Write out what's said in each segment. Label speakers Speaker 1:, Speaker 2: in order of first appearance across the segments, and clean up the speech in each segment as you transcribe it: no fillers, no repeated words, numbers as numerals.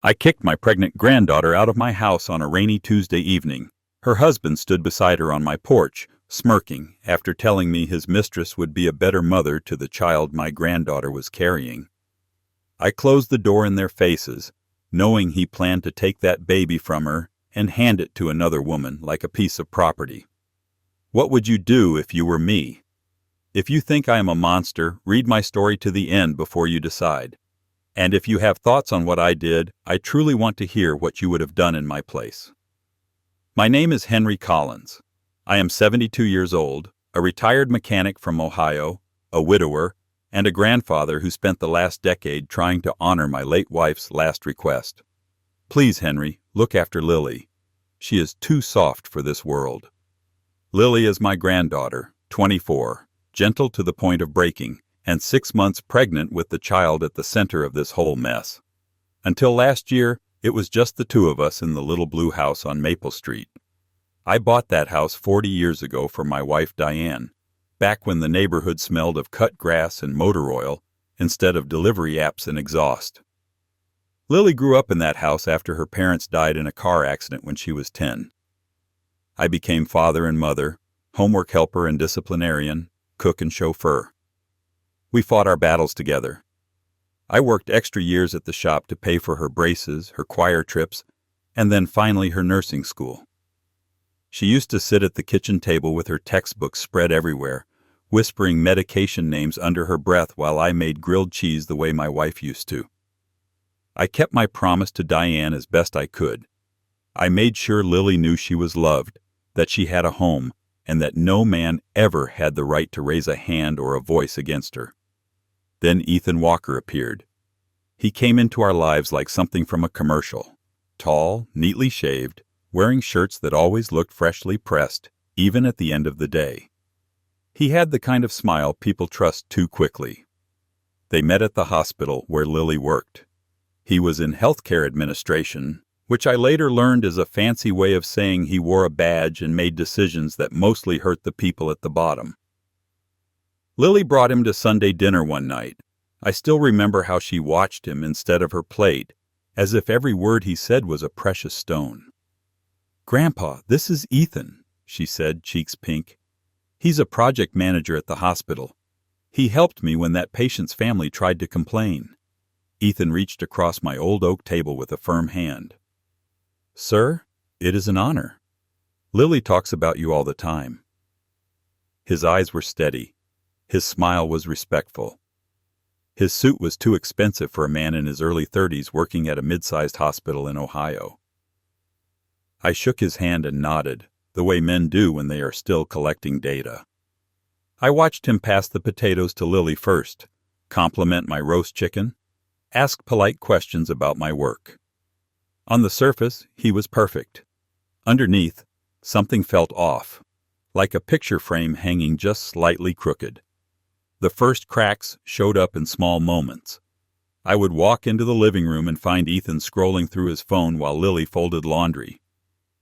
Speaker 1: I kicked my pregnant granddaughter out of my house on a rainy Tuesday evening. Her husband stood beside her on my porch, smirking, after telling me his mistress would be a better mother to the child my granddaughter was carrying. I closed the door in their faces, knowing he planned to take that baby from her and hand it to another woman like a piece of property. What would you do if you were me? If you think I am a monster, read my story to the end before you decide. And if you have thoughts on what I did, I truly want to hear what you would have done in my place. My name is Henry Collins. I am 72 years old, a retired mechanic from Ohio, a widower, and a grandfather who spent the last decade trying to honor my late wife's last request. Please, Henry, look after Lily. She is too soft for this world. Lily is my granddaughter, 24, gentle to the point of breaking, and 6 months pregnant with the child at the center of this whole mess. Until last year, it was just the two of us in the little blue house on Maple Street. I bought that house 40 years ago for my wife Diane, back when the neighborhood smelled of cut grass and motor oil instead of delivery apps and exhaust. Lily grew up in that house after her parents died in a car accident when she was 10. I became father and mother, homework helper and disciplinarian, cook and chauffeur. We fought our battles together. I worked extra years at the shop to pay for her braces, her choir trips, and then finally her nursing school. She used to sit at the kitchen table with her textbooks spread everywhere, whispering medication names under her breath while I made grilled cheese the way my wife used to. I kept my promise to Diane as best I could. I made sure Lily knew she was loved, that she had a home, and that no man ever had the right to raise a hand or a voice against her. Then Ethan Walker appeared. He came into our lives like something from a commercial. Tall, neatly shaved, wearing shirts that always looked freshly pressed, even at the end of the day. He had the kind of smile people trust too quickly. They met at the hospital where Lily worked. He was in healthcare administration, which I later learned is a fancy way of saying he wore a badge and made decisions that mostly hurt the people at the bottom. Lily brought him to Sunday dinner one night. I still remember how she watched him instead of her plate, as if every word he said was a precious stone. "Grandpa, this is Ethan," she said, cheeks pink. "He's a project manager at the hospital. He helped me when that patient's family tried to complain." Ethan reached across my old oak table with a firm hand. "Sir, it is an honor. Lily talks about you all the time." His eyes were steady. His smile was respectful. His suit was too expensive for a man in his early 30s working at a mid-sized hospital in Ohio. I shook his hand and nodded, the way men do when they are still collecting data. I watched him pass the potatoes to Lily first, compliment my roast chicken, ask polite questions about my work. On the surface, he was perfect. Underneath, something felt off, like a picture frame hanging just slightly crooked. The first cracks showed up in small moments. I would walk into the living room and find Ethan scrolling through his phone while Lily folded laundry.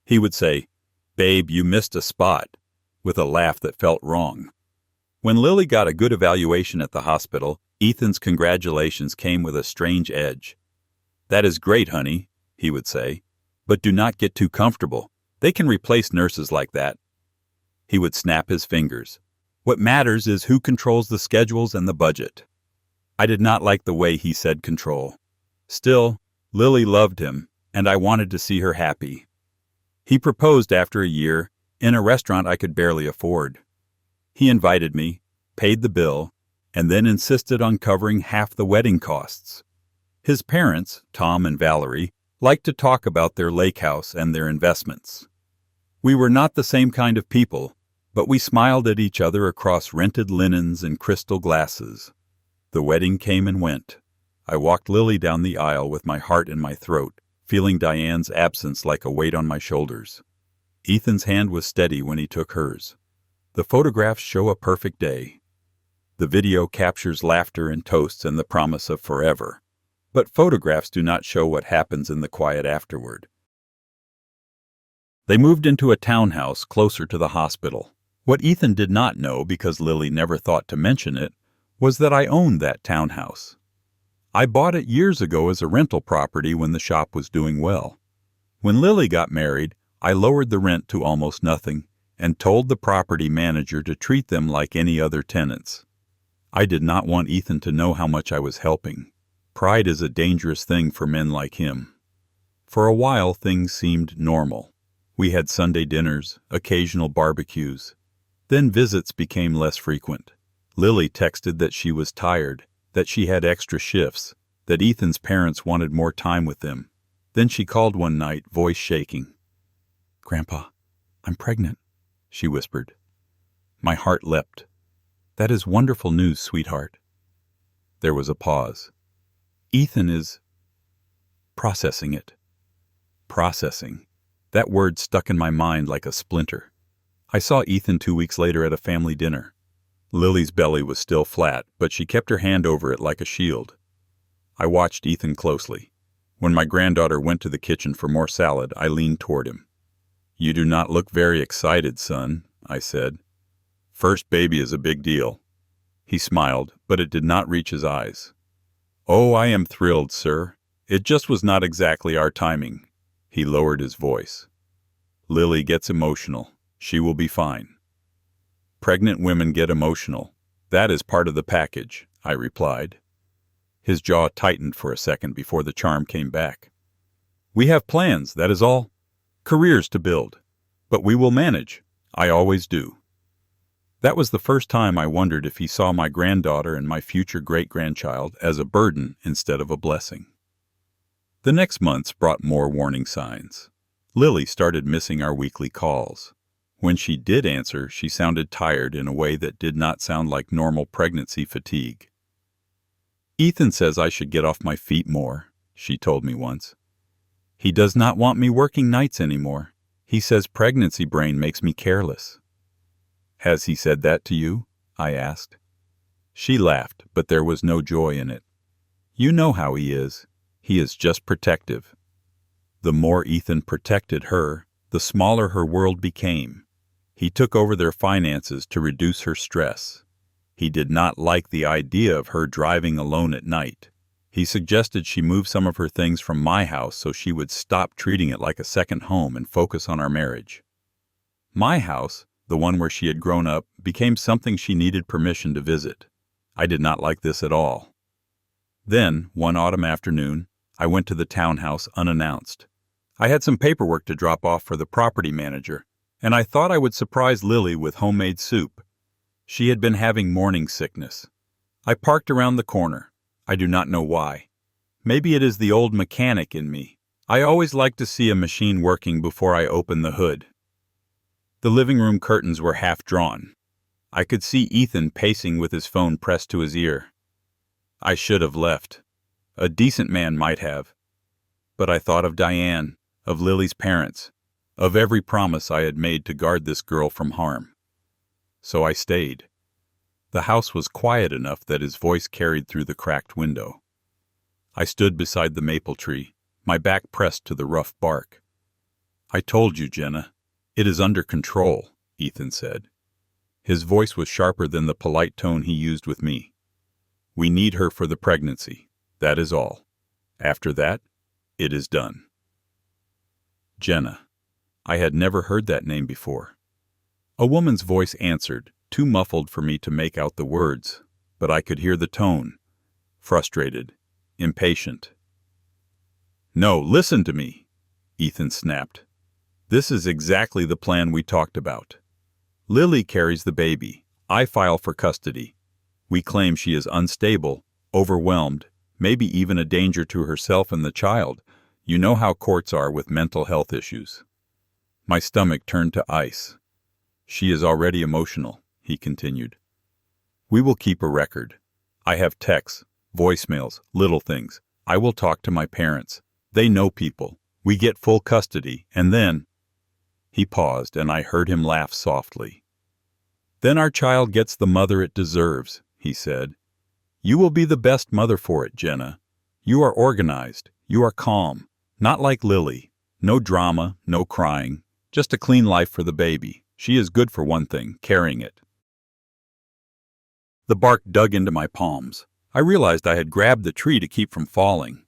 Speaker 1: He would say, "Babe, you missed a spot," with a laugh that felt wrong. When Lily got a good evaluation at the hospital, Ethan's congratulations came with a strange edge. "That is great, honey," he would say, "but do not get too comfortable. They can replace nurses like that." He would snap his fingers. "What matters is who controls the schedules and the budget." I did not like the way he said control. Still, Lily loved him, and I wanted to see her happy. He proposed after a year, in a restaurant I could barely afford. He invited me, paid the bill, and then insisted on covering half the wedding costs. His parents, Tom and Valerie, liked to talk about their lake house and their investments. We were not the same kind of people, but we smiled at each other across rented linens and crystal glasses. The wedding came and went. I walked Lily down the aisle with my heart in my throat, feeling Diane's absence like a weight on my shoulders. Ethan's hand was steady when he took hers. The photographs show a perfect day. The video captures laughter and toasts and the promise of forever. But photographs do not show what happens in the quiet afterward. They moved into a townhouse closer to the hospital. What Ethan did not know, because Lily never thought to mention it, was that I owned that townhouse. I bought it years ago as a rental property when the shop was doing well. When Lily got married, I lowered the rent to almost nothing and told the property manager to treat them like any other tenants. I did not want Ethan to know how much I was helping. Pride is a dangerous thing for men like him. For a while, things seemed normal. We had Sunday dinners, occasional barbecues. Then visits became less frequent. Lily texted that she was tired, that she had extra shifts, that Ethan's parents wanted more time with them. Then she called one night, voice shaking. "Grandpa, I'm pregnant," she whispered. My heart leapt. "That is wonderful news, sweetheart." There was a pause. "Ethan is processing it." Processing. That word stuck in my mind like a splinter. I saw Ethan 2 weeks later at a family dinner. Lily's belly was still flat, but she kept her hand over it like a shield. I watched Ethan closely. When my granddaughter went to the kitchen for more salad, I leaned toward him. "You do not look very excited, son," I said. "First baby is a big deal." He smiled, but it did not reach his eyes. "Oh, I am thrilled, sir. It just was not exactly our timing." He lowered his voice. "Lily gets emotional. She will be fine." "Pregnant women get emotional. That is part of the package," I replied. His jaw tightened for a second before the charm came back. "We have plans, that is all. Careers to build. But we will manage. I always do." That was the first time I wondered if he saw my granddaughter and my future great-grandchild as a burden instead of a blessing. The next months brought more warning signs. Lily started missing our weekly calls. When she did answer, she sounded tired in a way that did not sound like normal pregnancy fatigue. "Ethan says I should get off my feet more," she told me once. "He does not want me working nights anymore. He says pregnancy brain makes me careless." "Has he said that to you?" I asked. She laughed, but there was no joy in it. "You know how he is. He is just protective." The more Ethan protected her, the smaller her world became. He took over their finances to reduce her stress. He did not like the idea of her driving alone at night. He suggested she move some of her things from my house so she would stop treating it like a second home and focus on our marriage. My house, the one where she had grown up, became something she needed permission to visit. I did not like this at all. Then, one autumn afternoon, I went to the townhouse unannounced. I had some paperwork to drop off for the property manager, and I thought I would surprise Lily with homemade soup. She had been having morning sickness. I parked around the corner. I do not know why. Maybe it is the old mechanic in me. I always like to see a machine working before I open the hood. The living room curtains were half drawn. I could see Ethan pacing with his phone pressed to his ear. I should have left. A decent man might have. But I thought of Diane, of Lily's parents, of every promise I had made to guard this girl from harm. So I stayed. The house was quiet enough that his voice carried through the cracked window. I stood beside the maple tree, my back pressed to the rough bark. "I told you, Jenna. It is under control," Ethan said. His voice was sharper than the polite tone he used with me. "We need her for the pregnancy. That is all. After that, it is done." Jenna. I had never heard that name before. A woman's voice answered, too muffled for me to make out the words, but I could hear the tone. Frustrated, impatient. "No, listen to me," Ethan snapped. "This is exactly the plan we talked about. Lily carries the baby. I file for custody. We claim she is unstable, overwhelmed, maybe even a danger to herself and the child. You know how courts are with mental health issues." My stomach turned to ice. "She is already emotional," he continued. "We will keep a record. I have texts, voicemails, little things. I will talk to my parents. They know people. We get full custody, and then—" He paused, and I heard him laugh softly. "Then our child gets the mother it deserves," he said. "You will be the best mother for it, Jenna. You are organized. You are calm. Not like Lily. No drama, no crying. Just a clean life for the baby. She is good for one thing, carrying it." The bark dug into my palms. I realized I had grabbed the tree to keep from falling.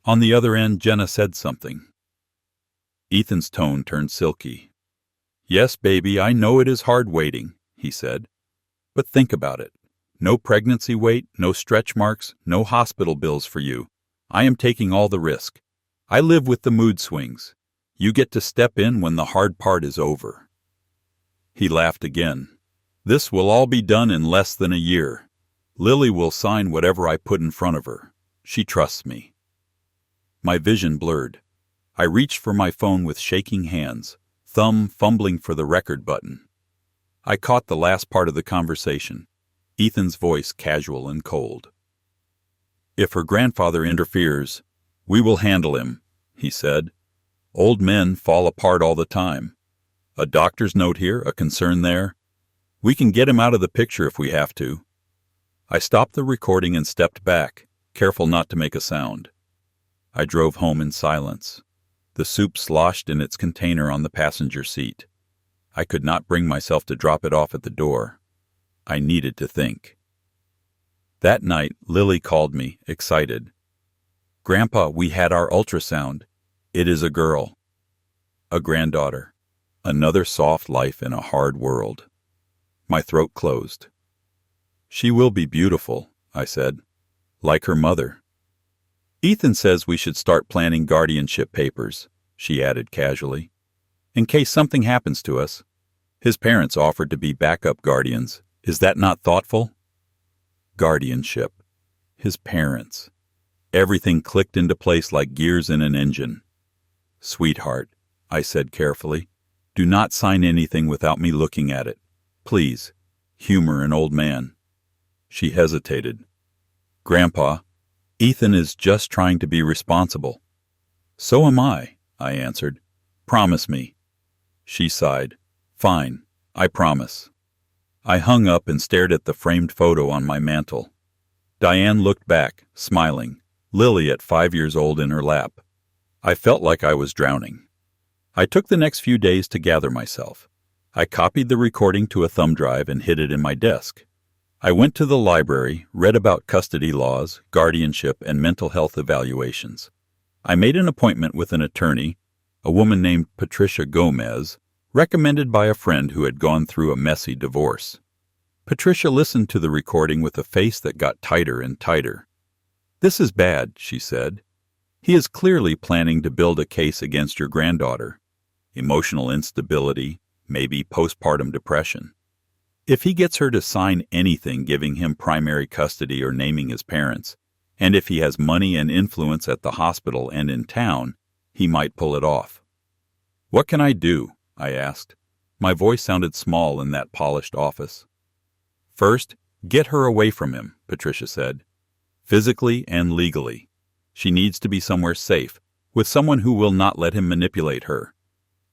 Speaker 1: On the other end, Jenna said something. Ethan's tone turned silky. "Yes, baby, I know it is hard waiting," he said. "But think about it. No pregnancy weight, no stretch marks, no hospital bills for you. I am taking all the risk. I live with the mood swings. You get to step in when the hard part is over." He laughed again. "This will all be done in less than a year. Lily will sign whatever I put in front of her. She trusts me." My vision blurred. I reached for my phone with shaking hands, thumb fumbling for the record button. I caught the last part of the conversation, Ethan's voice casual and cold. "If her grandfather interferes, we will handle him," he said. "Old men fall apart all the time. A doctor's note here, a concern there. We can get him out of the picture if we have to." I stopped the recording and stepped back, careful not to make a sound. I drove home in silence. The soup sloshed in its container on the passenger seat. I could not bring myself to drop it off at the door. I needed to think. That night, Lily called me, excited. "Grandpa, we had our ultrasound. It is a girl. A granddaughter. Another soft life in a hard world." My throat closed. "She will be beautiful," I said, "like her mother." "Ethan says we should start planning guardianship papers," she added casually, "in case something happens to us. His parents offered to be backup guardians. Is that not thoughtful?" Guardianship. His parents. Everything clicked into place like gears in an engine. "Sweetheart," I said carefully, "do not sign anything without me looking at it. Please, humor an old man." She hesitated. "Grandpa, Ethan is just trying to be responsible." "So am I," I answered. "Promise me." She sighed. "Fine, I promise." I hung up and stared at the framed photo on my mantel. Diane looked back, smiling, Lily at 5 years old in her lap. I felt like I was drowning. I took the next few days to gather myself. I copied the recording to a thumb drive and hid it in my desk. I went to the library, read about custody laws, guardianship, and mental health evaluations. I made an appointment with an attorney, a woman named Patricia Gomez, recommended by a friend who had gone through a messy divorce. Patricia listened to the recording with a face that got tighter and tighter. "This is bad," she said. "He is clearly planning to build a case against your granddaughter. Emotional instability, maybe postpartum depression. If he gets her to sign anything giving him primary custody or naming his parents, and if he has money and influence at the hospital and in town, he might pull it off." "What can I do?" I asked. My voice sounded small in that polished office. "First, get her away from him," Patricia said. "Physically and legally. She needs to be somewhere safe, with someone who will not let him manipulate her.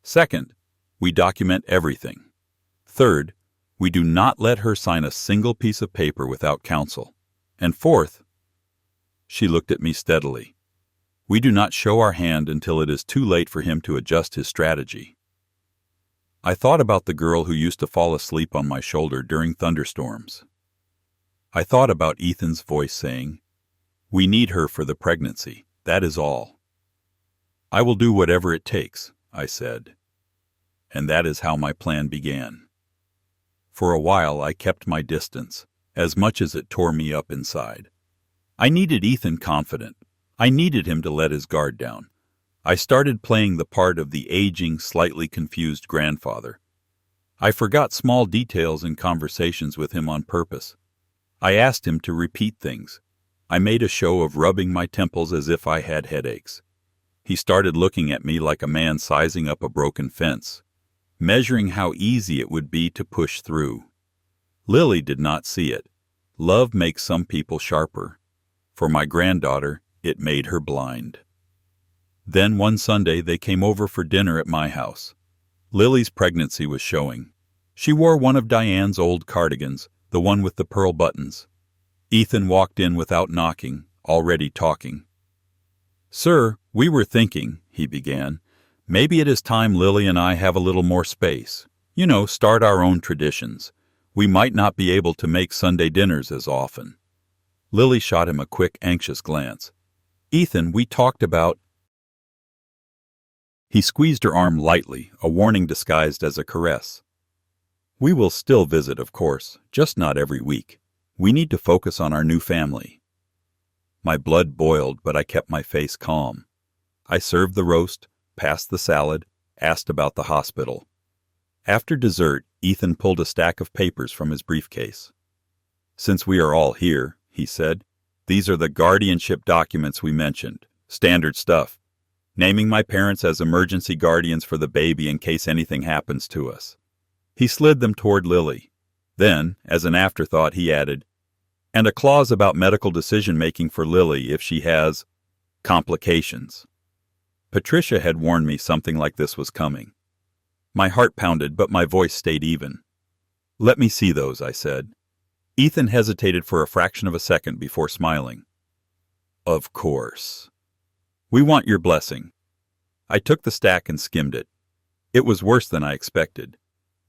Speaker 1: Second, we document everything. Third, we do not let her sign a single piece of paper without counsel. And fourth," she looked at me steadily, "we do not show our hand until it is too late for him to adjust his strategy." I thought about the girl who used to fall asleep on my shoulder during thunderstorms. I thought about Ethan's voice saying, "We need her for the pregnancy, that is all." "I will do whatever it takes," I said. And that is how my plan began. For a while I kept my distance, as much as it tore me up inside. I needed Ethan confident. I needed him to let his guard down. I started playing the part of the aging, slightly confused grandfather. I forgot small details in conversations with him on purpose. I asked him to repeat things. I made a show of rubbing my temples as if I had headaches. He started looking at me like a man sizing up a broken fence, measuring how easy it would be to push through. Lily did not see it. Love makes some people sharper. For my granddaughter, it made her blind. Then one Sunday they came over for dinner at my house. Lily's pregnancy was showing. She wore one of Diane's old cardigans, the one with the pearl buttons. Ethan walked in without knocking, already talking. "Sir, we were thinking," he began, "maybe it is time Lily and I have a little more space. You know, start our own traditions. We might not be able to make Sunday dinners as often." Lily shot him a quick, anxious glance. "Ethan, we talked about—" He squeezed her arm lightly, a warning disguised as a caress. "We will still visit, of course, just not every week. We need to focus on our new family." My blood boiled, but I kept my face calm. I served the roast, passed the salad, asked about the hospital. After dessert, Ethan pulled a stack of papers from his briefcase. "Since we are all here," he said, "these are the guardianship documents we mentioned. Standard stuff. Naming my parents as emergency guardians for the baby in case anything happens to us." He slid them toward Lily. Then, as an afterthought, he added, "And a clause about medical decision-making for Lily if she has complications." Patricia had warned me something like this was coming. My heart pounded, but my voice stayed even. "Let me see those," I said. Ethan hesitated for a fraction of a second before smiling. "Of course. We want your blessing." I took the stack and skimmed it. It was worse than I expected.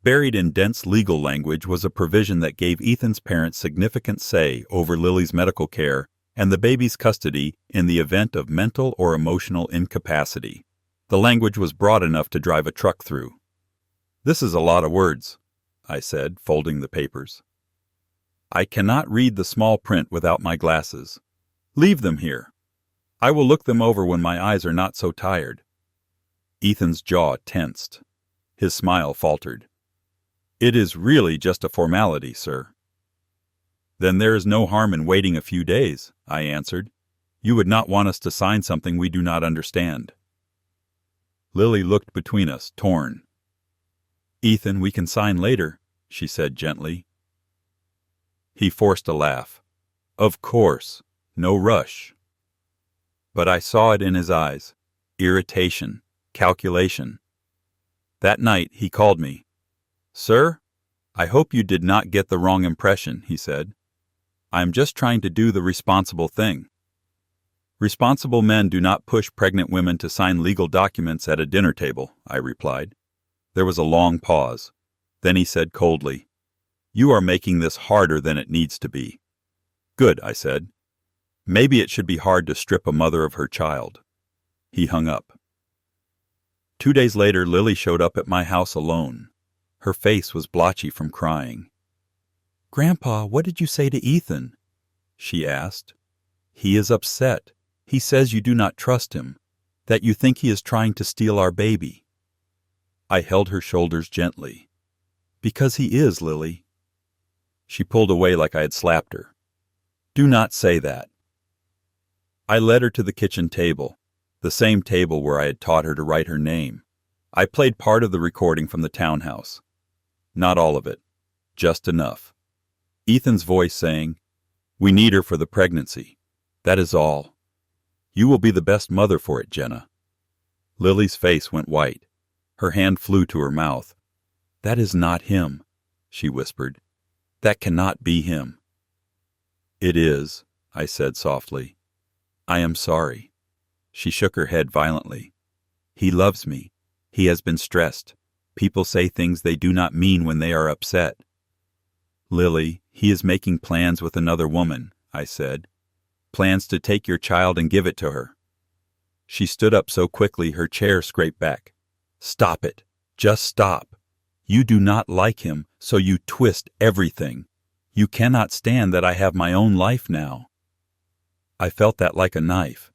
Speaker 1: Buried in dense legal language was a provision that gave Ethan's parents significant say over Lily's medical care and the baby's custody in the event of mental or emotional incapacity. The language was broad enough to drive a truck through. "This is a lot of words," I said, folding the papers. "I cannot read the small print without my glasses. Leave them here. I will look them over when my eyes are not so tired." Ethan's jaw tensed. His smile faltered. "It is really just a formality, sir." "Then there is no harm in waiting a few days," I answered. "You would not want us to sign something we do not understand." Lily looked between us, torn. "Ethan, we can sign later," she said gently. He forced a laugh. "Of course. No rush." But I saw it in his eyes. Irritation. Calculation. That night he called me. "Sir, I hope you did not get the wrong impression," he said. "I am just trying to do the responsible thing." "Responsible men do not push pregnant women to sign legal documents at a dinner table," I replied. There was a long pause. Then he said coldly, "You are making this harder than it needs to be." "Good," I said. "Maybe it should be hard to strip a mother of her child." He hung up. 2 days later, Lily showed up at my house alone. Her face was blotchy from crying. "Grandpa, what did you say to Ethan?" she asked. "He is upset. He says you do not trust him, that you think he is trying to steal our baby." I held her shoulders gently. "Because he is, Lily." She pulled away like I had slapped her. "Do not say that." I led her to the kitchen table, the same table where I had taught her to write her name. I played part of the recording from the townhouse. Not all of it, just enough. Ethan's voice saying, "We need her for the pregnancy. That is all. You will be the best mother for it, Jenna." Lily's face went white. Her hand flew to her mouth. "That is not him," she whispered. "That cannot be him." "It is," I said softly. "I am sorry." She shook her head violently. "He loves me. He has been stressed. People say things they do not mean when they are upset." "Lily, he is making plans with another woman," I said. "Plans to take your child and give it to her." She stood up so quickly her chair scraped back. "Stop it. Just stop. You do not like him, so you twist everything. You cannot stand that I have my own life now." I felt that like a knife.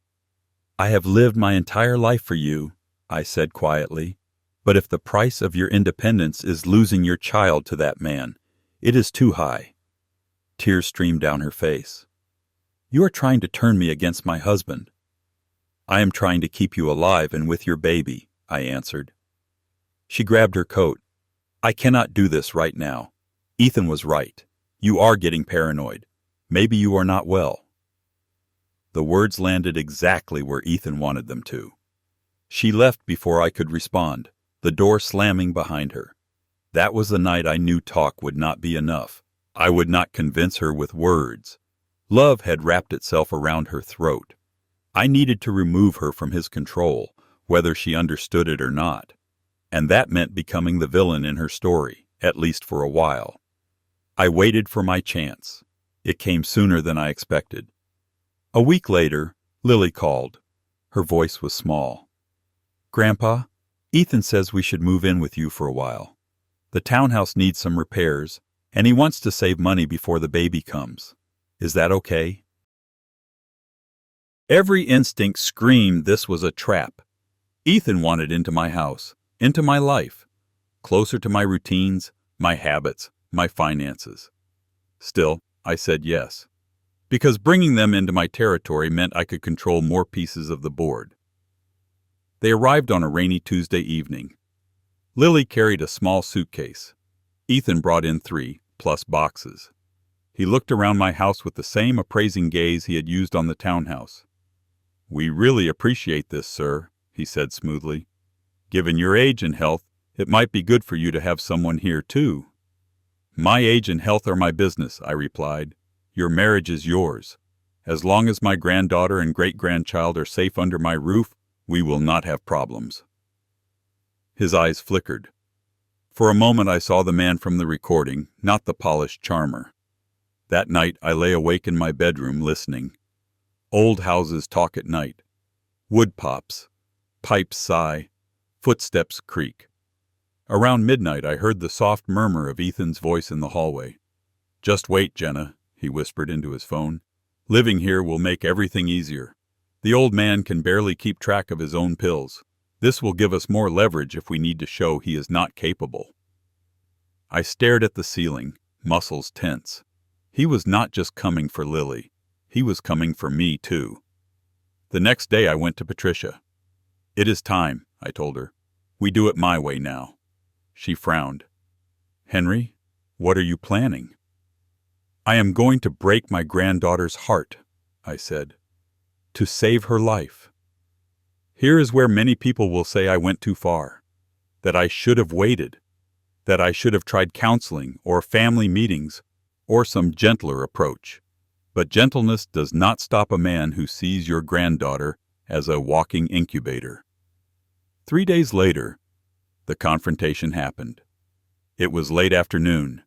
Speaker 1: "I have lived my entire life for you," I said quietly. "But if the price of your independence is losing your child to that man, it is too high." Tears streamed down her face. "You are trying to turn me against my husband." "I am trying to keep you alive and with your baby," I answered. She grabbed her coat. "I cannot do this right now. Ethan was right. You are getting paranoid. Maybe you are not well." The words landed exactly where Ethan wanted them to. She left before I could respond, the door slamming behind her. That was the night I knew talk would not be enough. I would not convince her with words. Love had wrapped itself around her throat. I needed to remove her from his control, whether she understood it or not. And that meant becoming the villain in her story, at least for a while. I waited for my chance. It came sooner than I expected. A week later, Lily called. Her voice was small. "Grandpa, Ethan says we should move in with you for a while. The townhouse needs some repairs, and he wants to save money before the baby comes. Is that okay?" Every instinct screamed this was a trap. Ethan wanted into my house, into my life, closer to my routines, my habits, my finances. Still, I said yes, because bringing them into my territory meant I could control more pieces of the board. They arrived on a rainy Tuesday evening. Lily carried a small suitcase. Ethan brought in 3, plus boxes. He looked around my house with the same appraising gaze he had used on the townhouse. "We really appreciate this, sir," he said smoothly. "Given your age and health, it might be good for you to have someone here, too." "My age and health are my business," I replied. "Your marriage is yours. As long as my granddaughter and great-grandchild are safe under my roof, we will not have problems." His eyes flickered. For a moment I saw the man from the recording, not the polished charmer. That night I lay awake in my bedroom listening. Old houses talk at night. Wood pops. Pipes sigh. Footsteps creak. Around midnight I heard the soft murmur of Ethan's voice in the hallway. "Just wait, Jenna," he whispered into his phone. "Living here will make everything easier. The old man can barely keep track of his own pills. This will give us more leverage if we need to show he is not capable." I stared at the ceiling, muscles tense. He was not just coming for Lily. He was coming for me, too. The next day I went to Patricia. "It is time," I told her. "We do it my way now." She frowned. "Henry, what are you planning?" "I am going to break my granddaughter's heart," I said. "To save her life. Here is where many people will say I went too far, that I should have waited, that I should have tried counseling or family meetings or some gentler approach. But gentleness does not stop a man who sees your granddaughter as a walking incubator." 3 days later, the confrontation happened. It was late afternoon.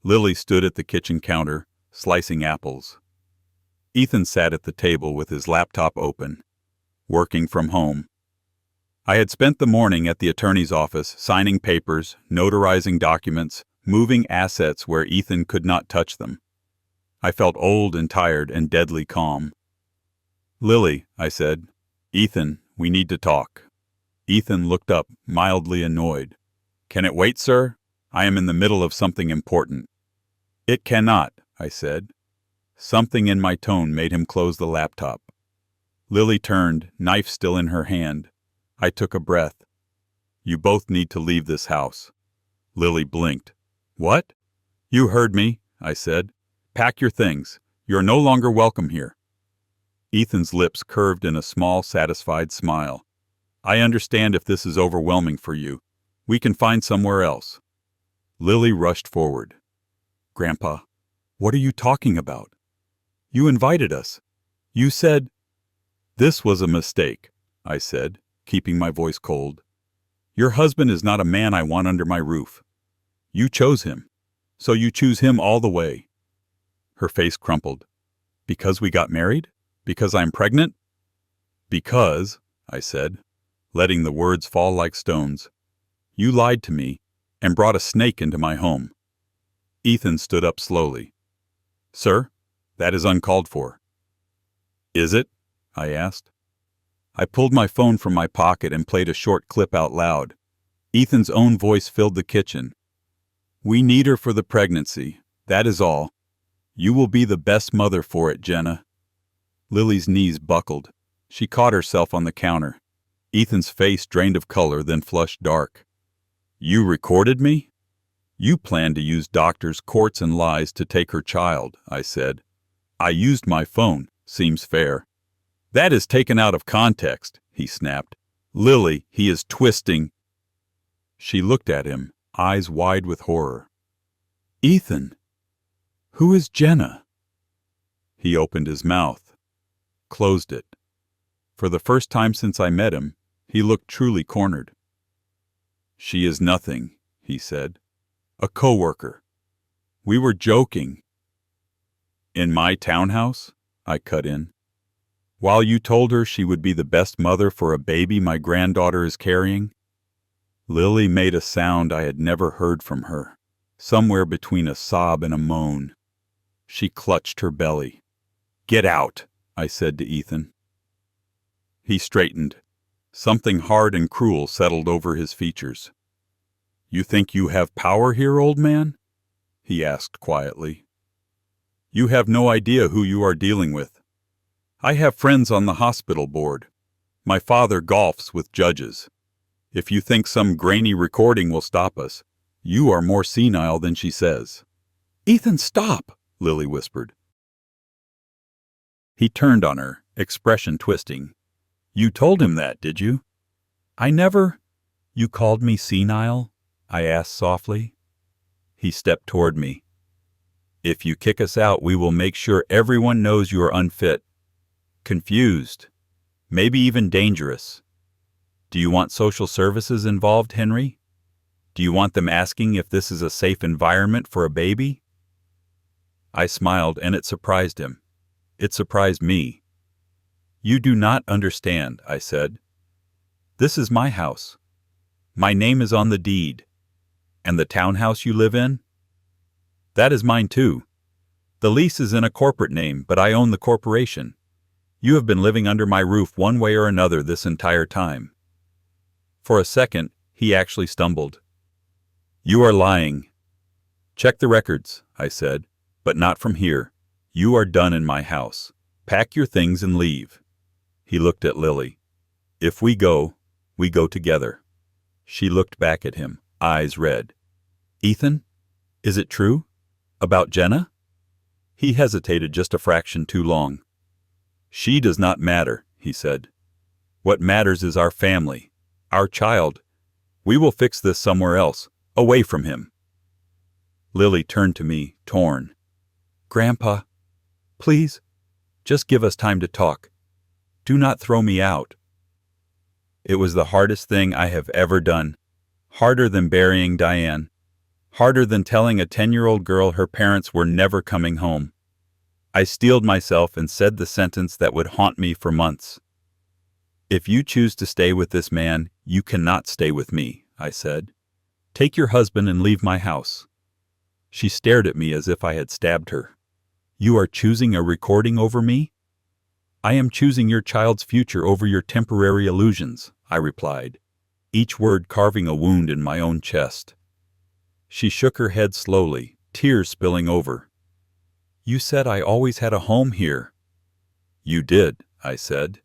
Speaker 1: Lily stood at the kitchen counter, slicing apples. Ethan sat at the table with his laptop open, working from home. I had spent the morning at the attorney's office, signing papers, notarizing documents, moving assets where Ethan could not touch them. I felt old and tired and deadly calm. "Lily," I said, "Ethan, we need to talk." Ethan looked up, mildly annoyed. "Can it wait, sir? I am in the middle of something important." "It cannot," I said. Something in my tone made him close the laptop. Lily turned, knife still in her hand. I took a breath. "You both need to leave this house." Lily blinked. "What?" "You heard me," I said. "Pack your things. You're no longer welcome here." Ethan's lips curved in a small, satisfied smile. "I understand if this is overwhelming for you. We can find somewhere else." Lily rushed forward. "Grandpa, what are you talking about? You invited us. You said—" "This was a mistake," I said, keeping my voice cold. "Your husband is not a man I want under my roof. You chose him, so you choose him all the way." Her face crumpled. "Because we got married? Because I'm pregnant?" "Because," I said, letting the words fall like stones, "you lied to me and brought a snake into my home." Ethan stood up slowly. "Sir, that is uncalled for." "Is it?" I asked. I pulled my phone from my pocket and played a short clip out loud. Ethan's own voice filled the kitchen. "We need her for the pregnancy, that is all. You will be the best mother for it, Jenna." Lily's knees buckled. She caught herself on the counter. Ethan's face drained of color, then flushed dark. "You recorded me? You planned to use doctors, courts, and lies to take her child," I said. "I used my phone. Seems fair." "That is taken out of context," he snapped. "Lily, he is twisting—" She looked at him, eyes wide with horror. "Ethan, who is Jenna?" He opened his mouth, closed it. For the first time since I met him, he looked truly cornered. "She is nothing," he said. "A coworker. We were joking." In my townhouse? I cut in. While you told her she would be the best mother for a baby my granddaughter is carrying? Lily made a sound I had never heard from her, somewhere between a sob and a moan. She clutched her belly. Get out, I said to Ethan. He straightened. Something hard and cruel settled over his features. You think you have power here, old man? He asked quietly. You have no idea who you are dealing with. I have friends on the hospital board. My father golfs with judges. If you think some grainy recording will stop us, you are more senile than she says. Ethan, stop, Lily whispered. He turned on her, expression twisting. You told him that, did you? I never. You called me senile? I asked softly. He stepped toward me. If you kick us out, we will make sure everyone knows you are unfit, confused, maybe even dangerous. Do you want social services involved, Henry? Do you want them asking if this is a safe environment for a baby? I smiled, and it surprised him. It surprised me. You do not understand, I said. This is my house. My name is on the deed. And the townhouse you live in? That is mine too. The lease is in a corporate name, but I own the corporation. You have been living under my roof one way or another this entire time. For a second, he actually stumbled. You are lying. Check the records, I said, but not from here. You are done in my house. Pack your things and leave. He looked at Lily. If we go together. She looked back at him, eyes red. Ethan, is it true? About Jenna? He hesitated just a fraction too long. She does not matter, he said. What matters is our family, our child. We will fix this somewhere else, away from him. Lily turned to me, torn. Grandpa, please, just give us time to talk. Do not throw me out. It was the hardest thing I have ever done, harder than burying Diane, harder than telling a 10-year-old girl her parents were never coming home. I steeled myself and said the sentence that would haunt me for months. If you choose to stay with this man, you cannot stay with me, I said. Take your husband and leave my house. She stared at me as if I had stabbed her. You are choosing a recording over me? I am choosing your child's future over your temporary illusions, I replied, each word carving a wound in my own chest. She shook her head slowly, tears spilling over. You said I always had a home here. You did, I said,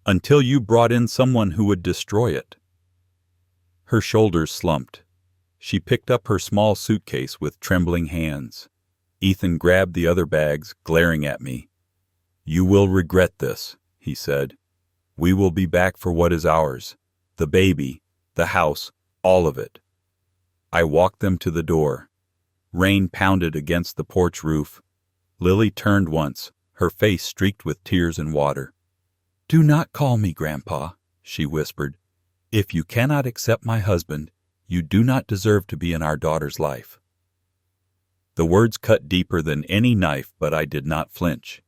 Speaker 1: until you brought in someone who would destroy it. Her shoulders slumped. She picked up her small suitcase with trembling hands. Ethan grabbed the other bags, glaring at me. You will regret this, he said. We will be back for what is ours. The baby, the house, all of it. I walked them to the door. Rain pounded against the porch roof. Lily turned once, her face streaked with tears and water. Do not call me Grandpa, she whispered. If you cannot accept my husband, you do not deserve to be in our daughter's life. The words cut deeper than any knife, but I did not flinch.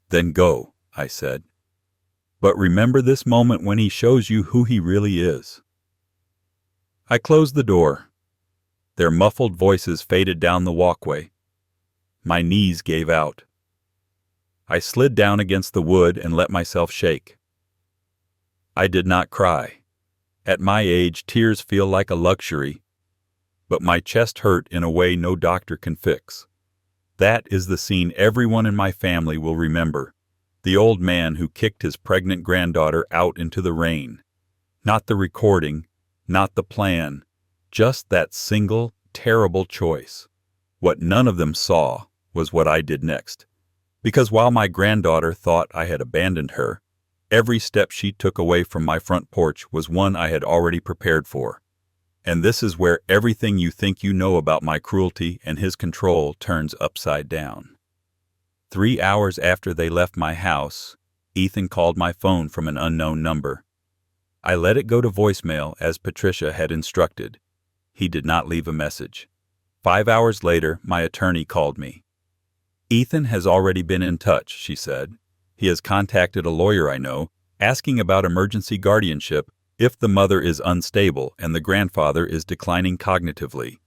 Speaker 1: Then go, I said. But remember this moment when he shows you who he really is. I closed the door. Their muffled voices faded down the walkway. My knees gave out. I slid down against the wood and let myself shake. I did not cry. At my age, tears feel like a luxury, but my chest hurt in a way no doctor can fix. That is the scene everyone in my family will remember. The old man who kicked his pregnant granddaughter out into the rain. Not the recording, not the plan, just that single, terrible choice. What none of them saw was what I did next. Because while my granddaughter thought I had abandoned her, every step she took away from my front porch was one I had already prepared for. And this is where everything you think you know about my cruelty and his control turns upside down. 3 hours after they left my house, Ethan called my phone from an unknown number. I let it go to voicemail as Patricia had instructed. He did not leave a message. 5 hours later, my attorney called me. Ethan has already been in touch, she said. He has contacted a lawyer I know, asking about emergency guardianship if the mother is unstable and the grandfather is declining cognitively.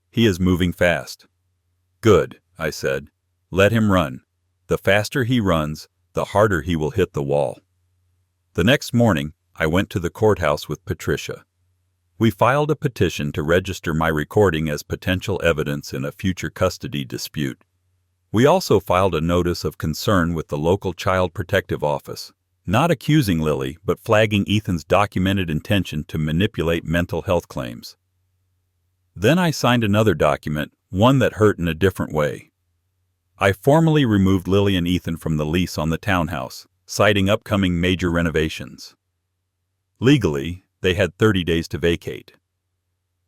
Speaker 1: He is moving fast. Good, I said. Let him run. The faster he runs, the harder he will hit the wall. The next morning, I went to the courthouse with Patricia. We filed a petition to register my recording as potential evidence in a future custody dispute. We also filed a notice of concern with the local Child Protective Office, not accusing Lily but flagging Ethan's documented intention to manipulate mental health claims. Then I signed another document, one that hurt in a different way. I formally removed Lily and Ethan from the lease on the townhouse, citing upcoming major renovations. Legally, they had 30 days to vacate.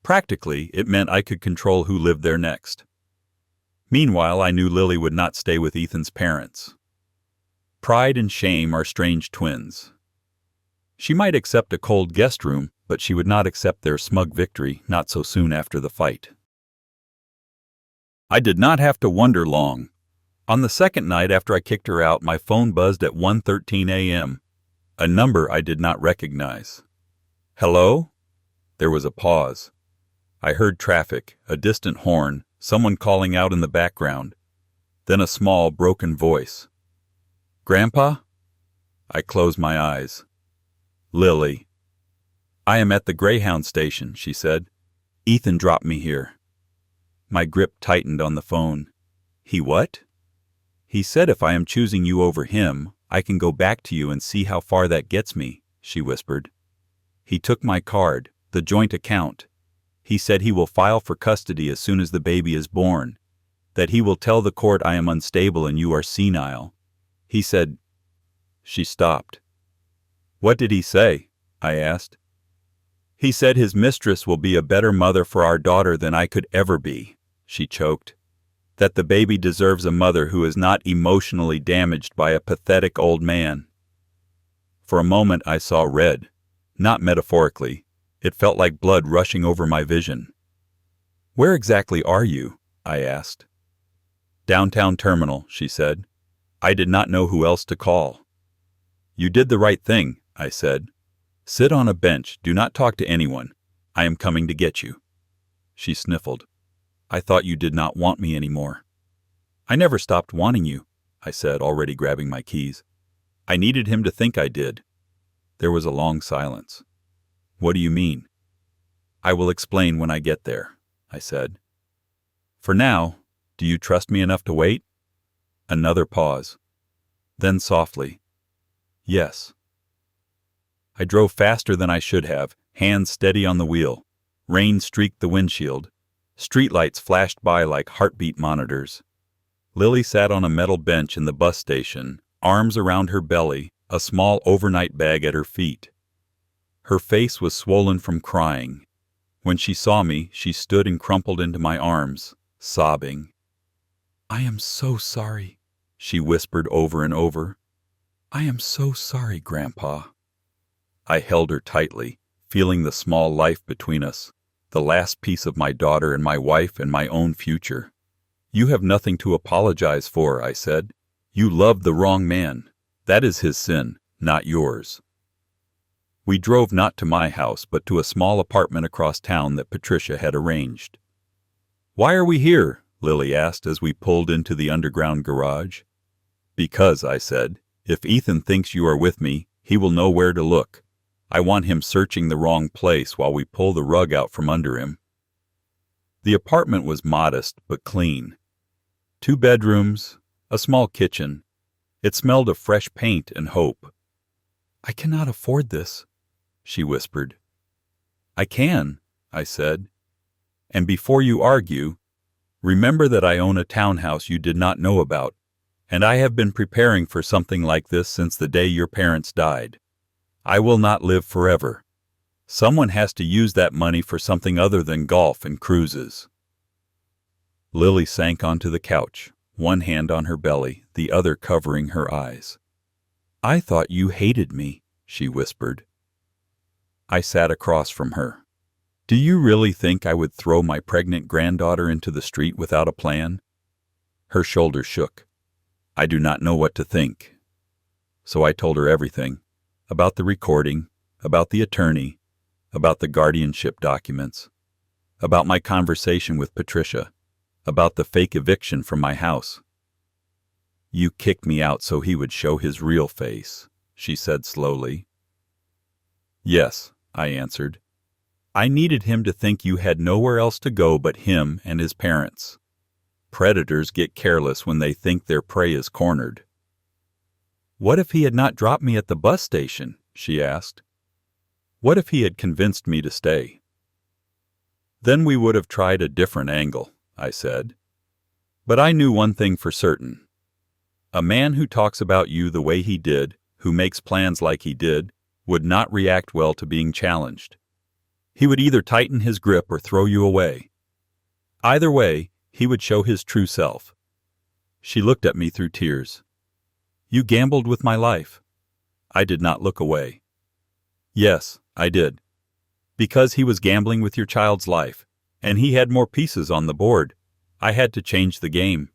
Speaker 1: Practically, it meant I could control who lived there next. Meanwhile, I knew Lily would not stay with Ethan's parents. Pride and shame are strange twins. She might accept a cold guest room, but she would not accept their smug victory not so soon after the fight. I did not have to wonder long. On the second night after I kicked her out, my phone buzzed at 1:13 a.m., a number I did not recognize. Hello? There was a pause. I heard traffic, a distant horn, someone calling out in the background. Then a small, broken voice. Grandpa? I closed my eyes. Lily. I am at the Greyhound station, she said. Ethan dropped me here. My grip tightened on the phone. He what? He said if I am choosing you over him, I can go back to you and see how far that gets me, she whispered. He took my card, the joint account. He said he will file for custody as soon as the baby is born, that he will tell the court I am unstable and you are senile. He said... She stopped. What did he say? I asked. He said his mistress will be a better mother for our daughter than I could ever be, she choked. That the baby deserves a mother who is not emotionally damaged by a pathetic old man. For a moment I saw red, not metaphorically. It felt like blood rushing over my vision. Where exactly are you? I asked. Downtown Terminal, she said. I did not know who else to call. You did the right thing, I said. Sit on a bench, do not talk to anyone. I am coming to get you. She sniffled. I thought you did not want me anymore. I never stopped wanting you, I said, already grabbing my keys. I needed him to think I did. There was a long silence. What do you mean? I will explain when I get there, I said. For now, do you trust me enough to wait? Another pause. Then softly, yes. I drove faster than I should have, hands steady on the wheel. Rain streaked the windshield. Streetlights flashed by like heartbeat monitors. Lily sat on a metal bench in the bus station, arms around her belly, a small overnight bag at her feet. Her face was swollen from crying. When she saw me, she stood and crumpled into my arms, sobbing. I am so sorry, she whispered over and over. I am so sorry, Grandpa. I held her tightly, feeling the small life between us, the last piece of my daughter and my wife and my own future. You have nothing to apologize for, I said. You loved the wrong man. That is his sin, not yours. We drove not to my house, but to a small apartment across town that Patricia had arranged. Why are we here? Lily asked as we pulled into the underground garage. Because, I said, if Ethan thinks you are with me, he will know where to look. I want him searching the wrong place while we pull the rug out from under him. The apartment was modest but clean. 2 bedrooms, a small kitchen. It smelled of fresh paint and hope. I cannot afford this, she whispered. I can, I said. And before you argue, remember that I own a townhouse you did not know about, and I have been preparing for something like this since the day your parents died. I will not live forever. Someone has to use that money for something other than golf and cruises. Lily sank onto the couch, one hand on her belly, the other covering her eyes. I thought you hated me, she whispered. I sat across from her. Do you really think I would throw my pregnant granddaughter into the street without a plan? Her shoulders shook. I do not know what to think. So I told her everything. About the recording, about the attorney, about the guardianship documents, about my conversation with Patricia, about the fake eviction from my house. You kicked me out so he would show his real face, she said slowly. Yes, I answered. I needed him to think you had nowhere else to go but him and his parents. Predators get careless when they think their prey is cornered. What if he had not dropped me at the bus station? She asked. What if he had convinced me to stay? Then we would have tried a different angle, I said. But I knew one thing for certain. A man who talks about you the way he did, who makes plans like he did, would not react well to being challenged. He would either tighten his grip or throw you away. Either way, he would show his true self. She looked at me through tears. You gambled with my life. I did not look away. Yes, I did. Because he was gambling with your child's life, and he had more pieces on the board. I had to change the game.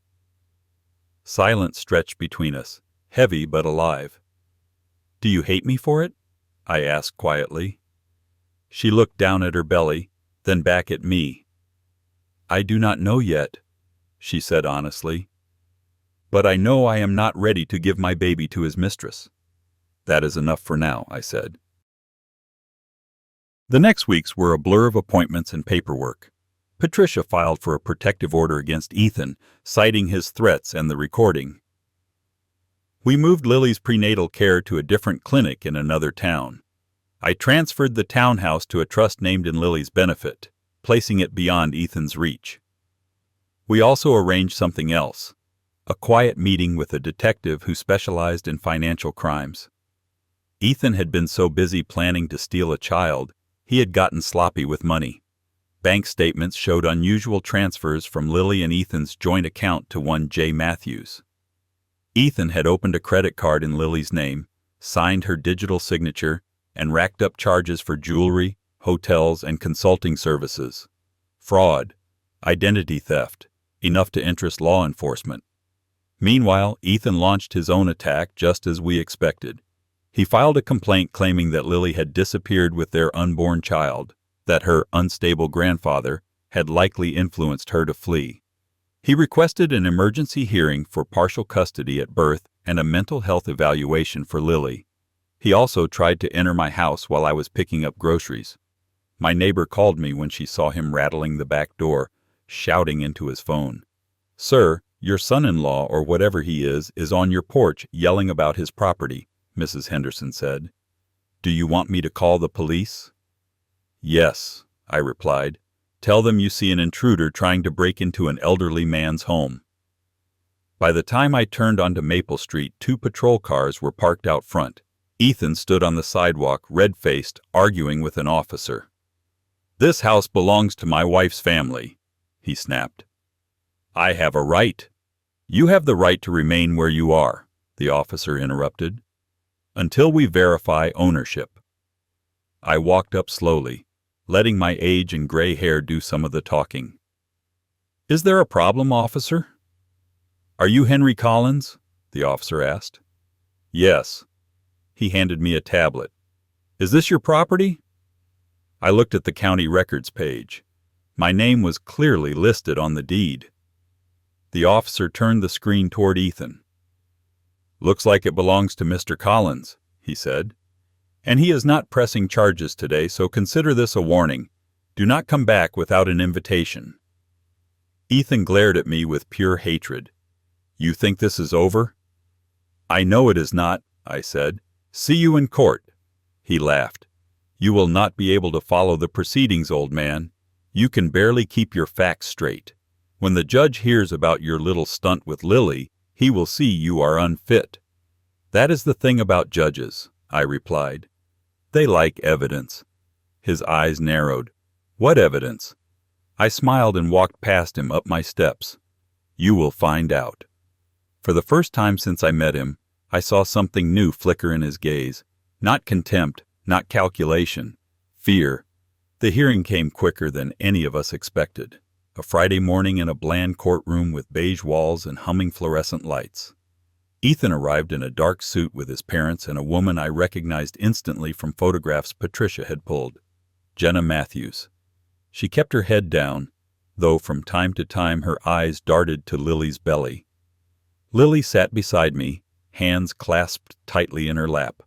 Speaker 1: Silence stretched between us, heavy but alive. Do you hate me for it? I asked quietly. She looked down at her belly, then back at me. I do not know yet, she said honestly. But I know I am not ready to give my baby to his mistress. That is enough for now, I said. The next weeks were a blur of appointments and paperwork. Patricia filed for a protective order against Ethan, citing his threats and the recording. We moved Lily's prenatal care to a different clinic in another town. I transferred the townhouse to a trust named in Lily's benefit, placing it beyond Ethan's reach. We also arranged something else, a quiet meeting with a detective who specialized in financial crimes. Ethan had been so busy planning to steal a child, he had gotten sloppy with money. Bank statements showed unusual transfers from Lily and Ethan's joint account to one J. Matthews. Ethan had opened a credit card in Lily's name, signed her digital signature, and racked up charges for jewelry, hotels, and consulting services. Fraud, identity theft, enough to interest law enforcement. Meanwhile, Ethan launched his own attack just as we expected. He filed a complaint claiming that Lily had disappeared with their unborn child, that her unstable grandfather had likely influenced her to flee. He requested an emergency hearing for partial custody at birth and a mental health evaluation for Lily. He also tried to enter my house while I was picking up groceries. My neighbor called me when she saw him rattling the back door, shouting into his phone. Sir, your son-in-law, or whatever he is on your porch yelling about his property, Mrs. Henderson said. Do you want me to call the police? Yes, I replied. Tell them you see an intruder trying to break into an elderly man's home. By the time I turned onto Maple Street, 2 patrol cars were parked out front. Ethan stood on the sidewalk, red-faced, arguing with an officer. This house belongs to my wife's family, he snapped. I have a right. You have the right to remain where you are, the officer interrupted, until we verify ownership. I walked up slowly, letting my age and gray hair do some of the talking. Is there a problem, officer? Are you Henry Collins? The officer asked. Yes. He handed me a tablet. Is this your property? I looked at the county records page. My name was clearly listed on the deed. The officer turned the screen toward Ethan. Looks like it belongs to Mr. Collins, he said. And he is not pressing charges today, so consider this a warning. Do not come back without an invitation. Ethan glared at me with pure hatred. You think this is over? I know it is not, I said. See you in court. He laughed. You will not be able to follow the proceedings, old man. You can barely keep your facts straight. When the judge hears about your little stunt with Lily, he will see you are unfit. That is the thing about judges, I replied. They like evidence. His eyes narrowed. What evidence? I smiled and walked past him up my steps. You will find out. For the first time since I met him, I saw something new flicker in his gaze. Not contempt, not calculation. Fear. The hearing came quicker than any of us expected. A Friday morning in a bland courtroom with beige walls and humming fluorescent lights. Ethan arrived in a dark suit with his parents and a woman I recognized instantly from photographs Patricia had pulled. Jenna Matthews. She kept her head down, though from time to time her eyes darted to Lily's belly. Lily sat beside me, hands clasped tightly in her lap.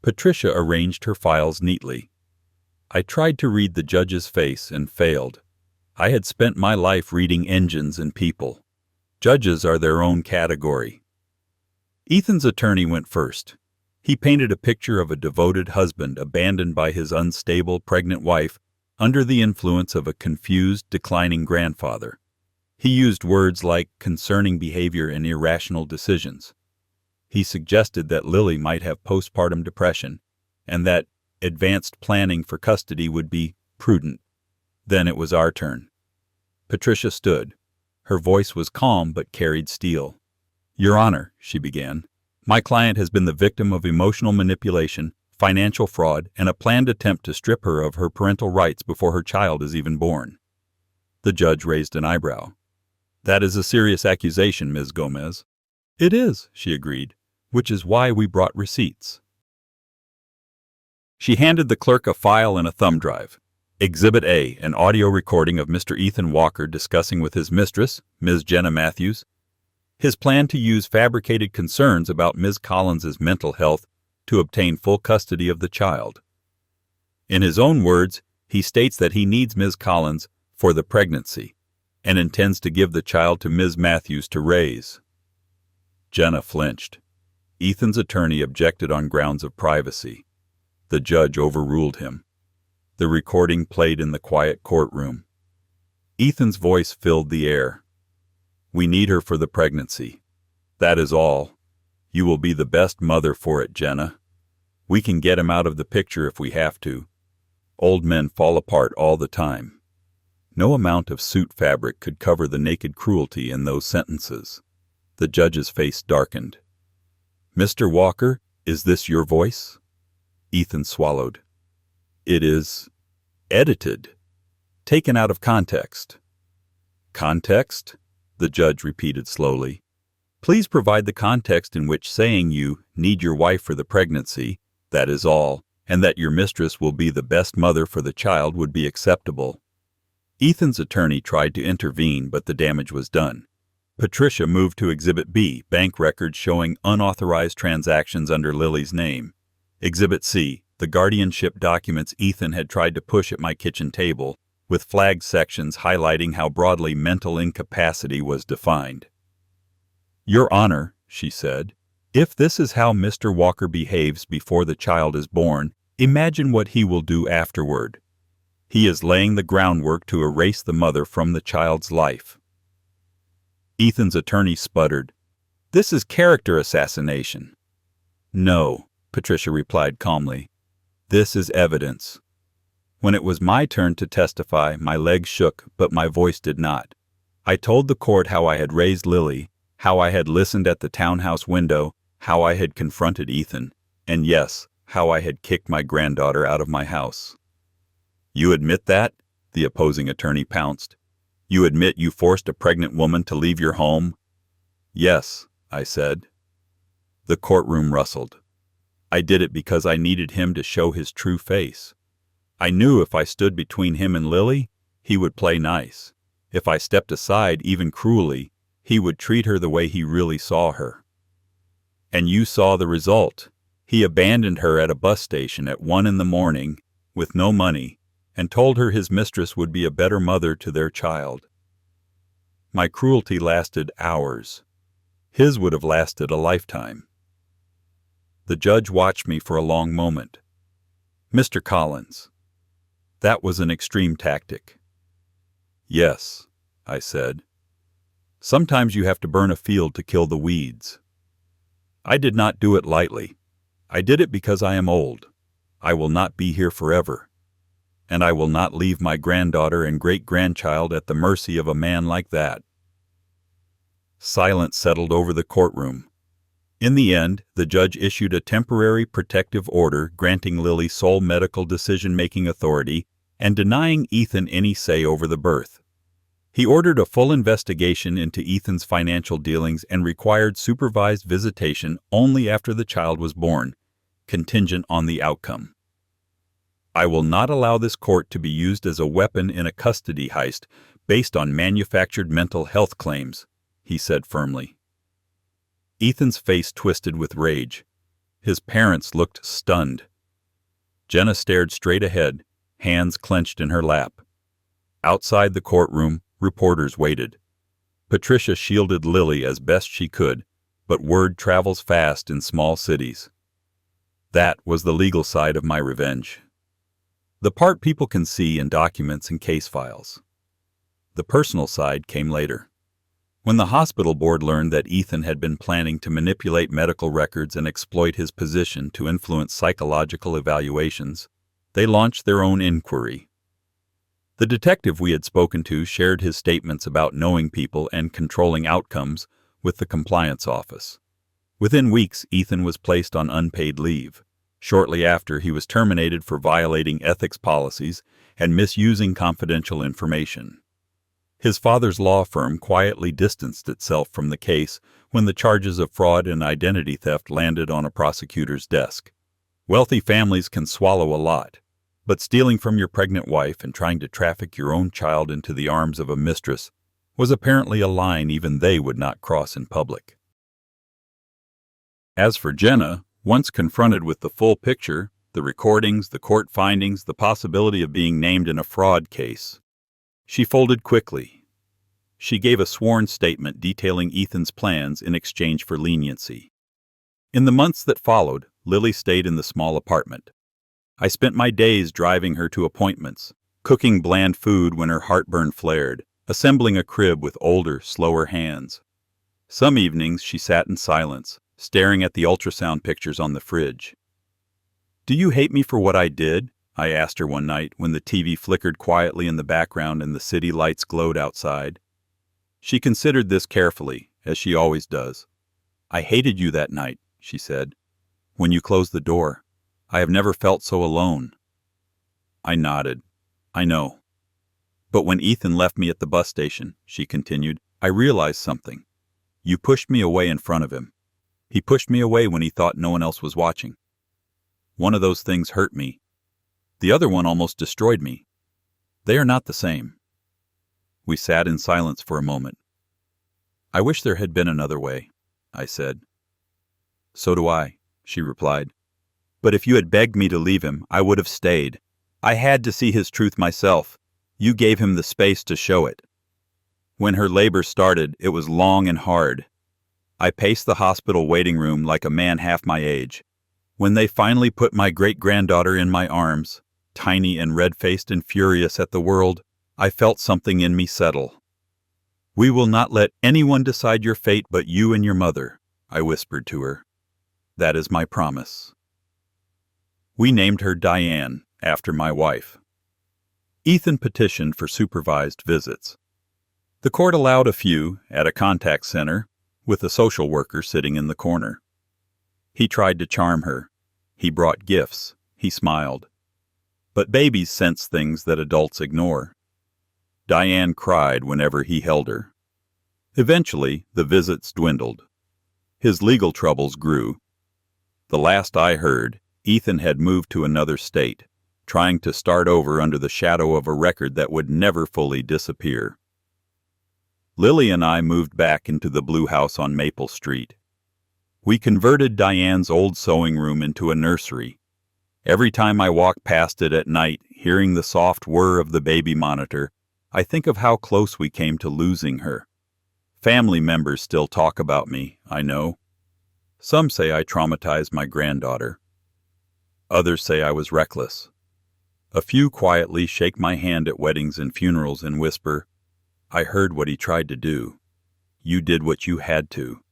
Speaker 1: Patricia arranged her files neatly. I tried to read the judge's face and failed. I had spent my life reading engines and people. Judges are their own category. Ethan's attorney went first. He painted a picture of a devoted husband abandoned by his unstable, pregnant wife under the influence of a confused, declining grandfather. He used words like concerning behavior and irrational decisions. He suggested that Lily might have postpartum depression and that advanced planning for custody would be prudent. Then it was our turn. Patricia stood. Her voice was calm but carried steel. "Your Honor," she began, "my client has been the victim of emotional manipulation, financial fraud, and a planned attempt to strip her of her parental rights before her child is even born." The judge raised an eyebrow. "That is a serious accusation, Ms. Gomez." "It is," she agreed, "which is why we brought receipts." She handed the clerk a file and a thumb drive. Exhibit A, an audio recording of Mr. Ethan Walker discussing with his mistress, Ms. Jenna Matthews, his plan to use fabricated concerns about Ms. Collins's mental health to obtain full custody of the child. In his own words, he states that he needs Ms. Collins for the pregnancy and intends to give the child to Ms. Matthews to raise. Jenna flinched. Ethan's attorney objected on grounds of privacy. The judge overruled him. The recording played in the quiet courtroom. Ethan's voice filled the air. "We need her for the pregnancy. That is all. You will be the best mother for it, Jenna. We can get him out of the picture if we have to. Old men fall apart all the time." No amount of suit fabric could cover the naked cruelty in those sentences. The judge's face darkened. "Mr. Walker, is this your voice?" Ethan swallowed. "It is edited, taken out of context." "Context?" the judge repeated slowly. "Please provide the context in which saying you need your wife for the pregnancy, that is all, and that your mistress will be the best mother for the child would be acceptable." Ethan's attorney tried to intervene, but the damage was done. Patricia moved to Exhibit B, bank records showing unauthorized transactions under Lily's name. Exhibit C, the guardianship documents Ethan had tried to push at my kitchen table, with flagged sections highlighting how broadly mental incapacity was defined. "Your Honor," she said, "if this is how Mr. Walker behaves before the child is born, imagine what he will do afterward. He is laying the groundwork to erase the mother from the child's life." Ethan's attorney sputtered. "This is character assassination." "No," Patricia replied calmly. "This is evidence." When it was my turn to testify, my legs shook, but my voice did not. I told the court how I had raised Lily, how I had listened at the townhouse window, how I had confronted Ethan, and yes, how I had kicked my granddaughter out of my house. "You admit that?" the opposing attorney pounced. "You admit you forced a pregnant woman to leave your home?" "Yes," I said. The courtroom rustled. I did it because I needed him to show his true face. I knew if I stood between him and Lily, he would play nice. If I stepped aside, even cruelly, he would treat her the way he really saw her. And you saw the result. He abandoned her at a bus station at 1 a.m, with no money, and told her his mistress would be a better mother to their child. My cruelty lasted hours. His would have lasted a lifetime. The judge watched me for a long moment. "Mr. Collins, that was an extreme tactic." "Yes," I said. "Sometimes you have to burn a field to kill the weeds." "I did not do it lightly. I did it because I am old. I will not be here forever. And I will not leave my granddaughter and great-grandchild at the mercy of a man like that." Silence settled over the courtroom. In the end, the judge issued a temporary protective order granting Lily sole medical decision-making authority and denying Ethan any say over the birth. He ordered a full investigation into Ethan's financial dealings and required supervised visitation only after the child was born, contingent on the outcome. "I will not allow this court to be used as a weapon in a custody heist based on manufactured mental health claims," he said firmly. Ethan's face twisted with rage. His parents looked stunned. Jenna stared straight ahead, hands clenched in her lap. Outside the courtroom, reporters waited. Patricia shielded Lily as best she could, but word travels fast in small cities. That was the legal side of my revenge. The part people can see in documents and case files. The personal side came later. When the hospital board learned that Ethan had been planning to manipulate medical records and exploit his position to influence psychological evaluations, they launched their own inquiry. The detective we had spoken to shared his statements about knowing people and controlling outcomes with the compliance office. Within weeks, Ethan was placed on unpaid leave. Shortly after, he was terminated for violating ethics policies and misusing confidential information. His father's law firm quietly distanced itself from the case when the charges of fraud and identity theft landed on a prosecutor's desk. Wealthy families can swallow a lot, but stealing from your pregnant wife and trying to traffic your own child into the arms of a mistress was apparently a line even they would not cross in public. As for Jenna, once confronted with the full picture, the recordings, the court findings, the possibility of being named in a fraud case, she folded quickly. She gave a sworn statement detailing Ethan's plans in exchange for leniency. In the months that followed, Lily stayed in the small apartment. I spent my days driving her to appointments, cooking bland food when her heartburn flared, assembling a crib with older, slower hands. Some evenings she sat in silence, staring at the ultrasound pictures on the fridge. "Do you hate me for what I did?" I asked her one night when the TV flickered quietly in the background and the city lights glowed outside. She considered this carefully, as she always does. "I hated you that night," she said. "When you closed the door. I have never felt so alone." I nodded. "I know. But when Ethan left me at the bus station," she continued, "I realized something. You pushed me away in front of him. He pushed me away when he thought no one else was watching. One of those things hurt me. The other one almost destroyed me. They are not the same." We sat in silence for a moment. "I wish there had been another way," I said. "So do I," she replied. "But if you had begged me to leave him, I would have stayed. I had to see his truth myself. You gave him the space to show it." When her labor started, it was long and hard. I paced the hospital waiting room like a man half my age. When they finally put my great-granddaughter in my arms, tiny and red-faced and furious at the world, I felt something in me settle. "We will not let anyone decide your fate but you and your mother," I whispered to her. "That is my promise." We named her Diane, after my wife. Ethan petitioned for supervised visits. The court allowed a few at a contact center, with a social worker sitting in the corner. He tried to charm her. He brought gifts. He smiled. But babies sense things that adults ignore. Diane cried whenever he held her. Eventually, the visits dwindled. His legal troubles grew. The last I heard, Ethan had moved to another state, trying to start over under the shadow of a record that would never fully disappear. Lily and I moved back into the blue house on Maple Street. We converted Diane's old sewing room into a nursery. Every time I walk past it at night, hearing the soft whir of the baby monitor, I think of how close we came to losing her. Family members still talk about me, I know. Some say I traumatized my granddaughter. Others say I was reckless. A few quietly shake my hand at weddings and funerals and whisper, "I heard what he tried to do. You did what you had to."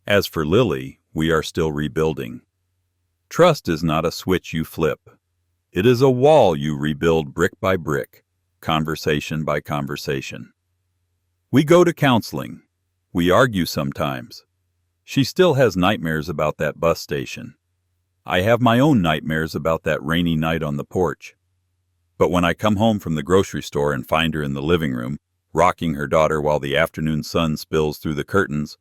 Speaker 1: As for Lily, we are still rebuilding. Trust is not a switch you flip. It is a wall you rebuild brick by brick, conversation by conversation. We go to counseling. We argue sometimes. She still has nightmares about that bus station. I have my own nightmares about that rainy night on the porch. But when I come home from the grocery store and find her in the living room, rocking her daughter while the afternoon sun spills through the curtains,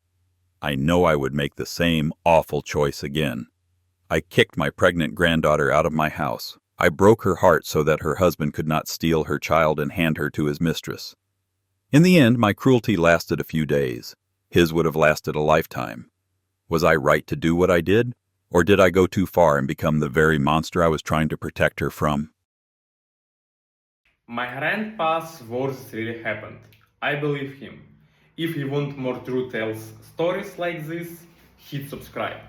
Speaker 1: I know I would make the same awful choice again. I kicked my pregnant granddaughter out of my house. I broke her heart so that her husband could not steal her child and hand her to his mistress. In the end, my cruelty lasted a few days. His would have lasted a lifetime. Was I right to do what I did? Or did I go too far and become the very monster I was trying to protect her from?
Speaker 2: My grandpa's worst really happened. I believe him. If you want more true tales stories like this, hit subscribe.